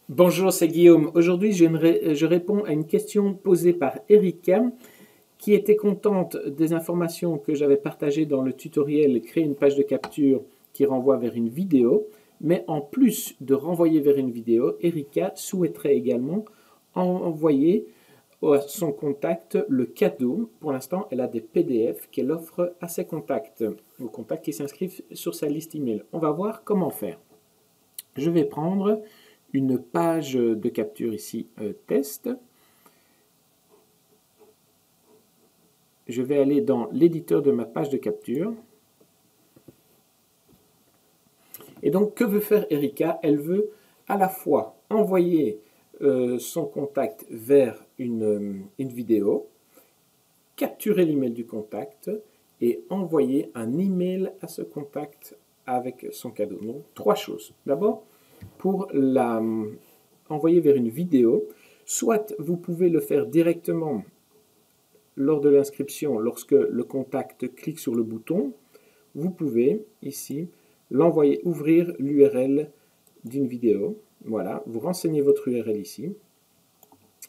Bonjour, c'est Guillaume. Aujourd'hui, je réponds à une question posée par Erika qui était contente des informations que j'avais partagées dans le tutoriel Créer une page de capture qui renvoie vers une vidéo. Mais en plus de renvoyer vers une vidéo, Erika souhaiterait également envoyer à son contact le cadeau. Pour l'instant, elle a des PDF qu'elle offre à ses contacts, aux contacts qui s'inscrivent sur sa liste email. On va voir comment faire. Je vais prendre une page de capture ici, test. Je vais aller dans l'éditeur de ma page de capture. Et donc, que veut faire Erika? Elle veut à la fois envoyer son contact vers une vidéo, capturer l'email du contact et envoyer un email à ce contact avec son cadeau. Donc, trois choses. D'abord, pour envoyer vers une vidéo, soit vous pouvez le faire directement lors de l'inscription, lorsque le contact clique sur le bouton, vous pouvez ici l'envoyer, ouvrir l'URL d'une vidéo. Voilà, vous renseignez votre URL ici.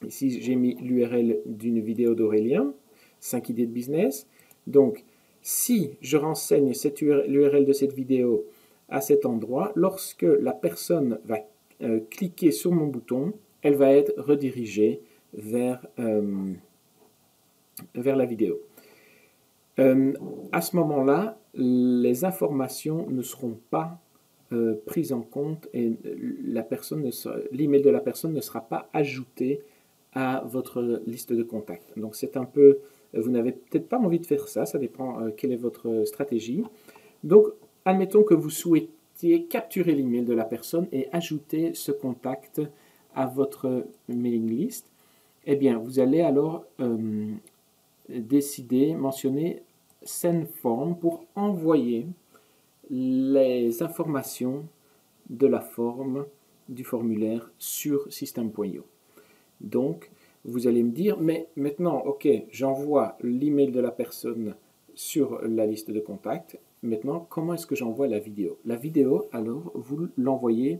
Ici, j'ai mis l'URL d'une vidéo d'Aurélien, 5 idées de business. Donc, si je renseigne l'URL de cette vidéo à cet endroit, lorsque la personne va cliquer sur mon bouton, elle va être redirigée vers la vidéo. À ce moment-là, les informations ne seront pas prises en compte et l'email de la personne ne sera pas ajouté à votre liste de contacts. Donc c'est un peu, vous n'avez peut-être pas envie de faire ça, ça dépend quelle est votre stratégie. Donc admettons que vous souhaitiez capturer l'email de la personne et ajouter ce contact à votre mailing list. Eh bien, vous allez alors mentionner Send Form pour envoyer les informations de la forme du formulaire sur System.io. Donc, vous allez me dire, mais maintenant, ok, j'envoie l'email de la personne sur la liste de contacts. Maintenant, comment est-ce que j'envoie la vidéo? La vidéo, alors, vous l'envoyez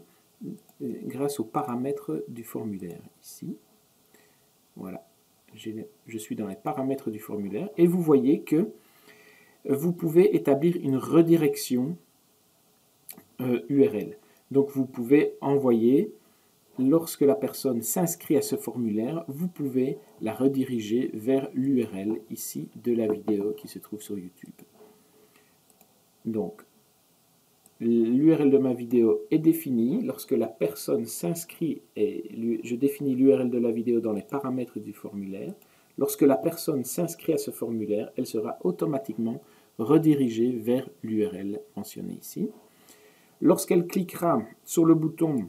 grâce aux paramètres du formulaire, ici. Voilà, je suis dans les paramètres du formulaire et vous voyez que vous pouvez établir une redirection URL. Donc vous pouvez envoyer, lorsque la personne s'inscrit à ce formulaire, vous pouvez la rediriger vers l'URL ici de la vidéo qui se trouve sur YouTube. Donc l'URL de ma vidéo est définie. Lorsque la personne s'inscrit, et je définis l'URL de la vidéo dans les paramètres du formulaire, lorsque la personne s'inscrit à ce formulaire, elle sera automatiquement redirigée vers l'URL mentionnée ici. Lorsqu'elle cliquera sur le bouton,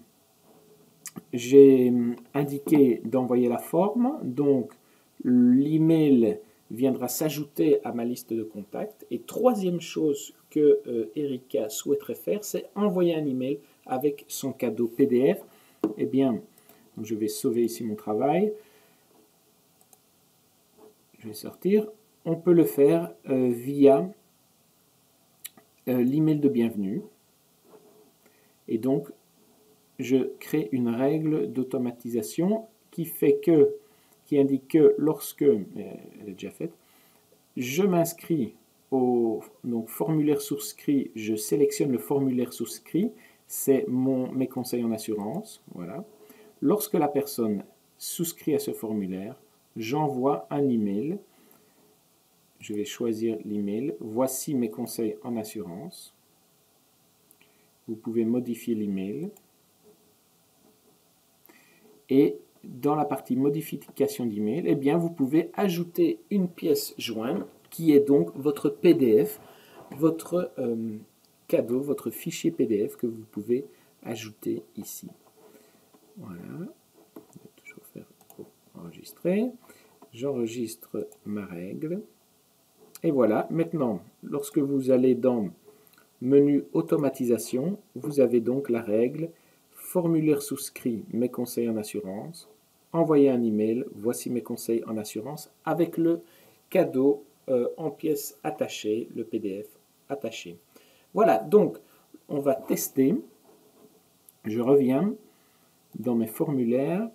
j'ai indiqué d'envoyer la forme, donc l'email viendra s'ajouter à ma liste de contacts. Et troisième chose que Erika souhaiterait faire, c'est envoyer un email avec son cadeau PDF. Eh bien, je vais sauver ici mon travail. Je vais sortir. On peut le faire via l'email de bienvenue. Et donc, je crée une règle d'automatisation qui indique que lorsque, elle est déjà faite, je m'inscris au formulaire souscrit, je sélectionne le formulaire souscrit, c'est mes conseils en assurance, voilà. Lorsque la personne souscrit à ce formulaire, j'envoie un email, je vais choisir l'email, voici mes conseils en assurance. Vous pouvez modifier l'email. Et dans la partie modification d'email, eh bien, vous pouvez ajouter une pièce jointe qui est donc votre PDF, votre cadeau, votre fichier PDF que vous pouvez ajouter ici. Voilà. Je vais toujours faire enregistrer. J'enregistre ma règle. Et voilà. Maintenant, lorsque vous allez dans menu automatisation, vous avez donc la règle formulaire souscrit, mes conseils en assurance, envoyer un email, voici mes conseils en assurance, avec le cadeau en pièces attachées, le PDF attaché. Voilà, donc on va tester. Je reviens dans mes formulaires.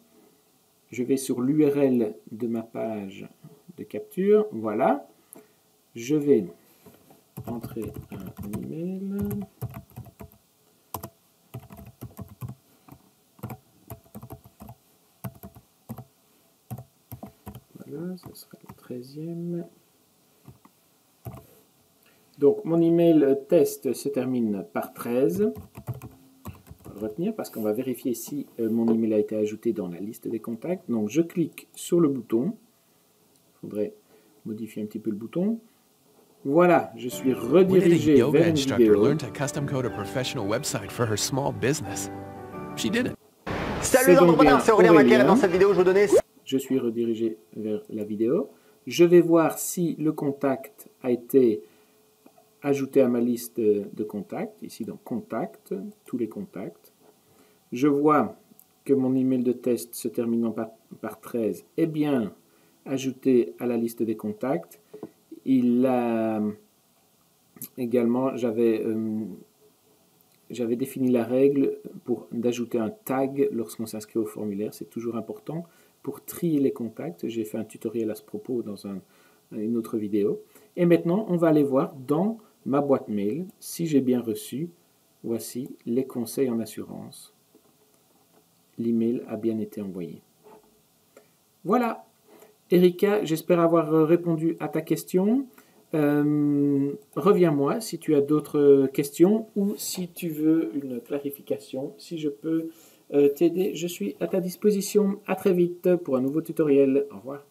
Je vais sur l'URL de ma page de capture. Voilà. Je vais entrer un email. Voilà, ce sera le 13e. Donc, mon email test se termine par 13. On va le retenir parce qu'on va vérifier si mon email a été ajouté dans la liste des contacts. Donc, je clique sur le bouton. Il faudrait modifier un petit peu le bouton. Voilà, je suis redirigé vers une vidéo. Salut les entrepreneurs, c'est Aurélien Macaire et dans cette vidéo je vous donnais... Je suis redirigé vers la vidéo. Je vais voir si le contact a été ajouté à ma liste de contacts. Ici dans Contacts, tous les contacts. Je vois que mon email de test se terminant par 13 est bien ajouté à la liste des contacts. Il a également, j'avais défini la règle d'ajouter un tag lorsqu'on s'inscrit au formulaire. C'est toujours important pour trier les contacts. J'ai fait un tutoriel à ce propos dans une autre vidéo. Et maintenant, on va aller voir dans ma boîte mail si j'ai bien reçu. Voici les conseils en assurance. L'email a bien été envoyé. Voilà. Erika, j'espère avoir répondu à ta question. Reviens-moi si tu as d'autres questions ou si tu veux une clarification. Si je peux t'aider, je suis à ta disposition. À très vite pour un nouveau tutoriel. Au revoir.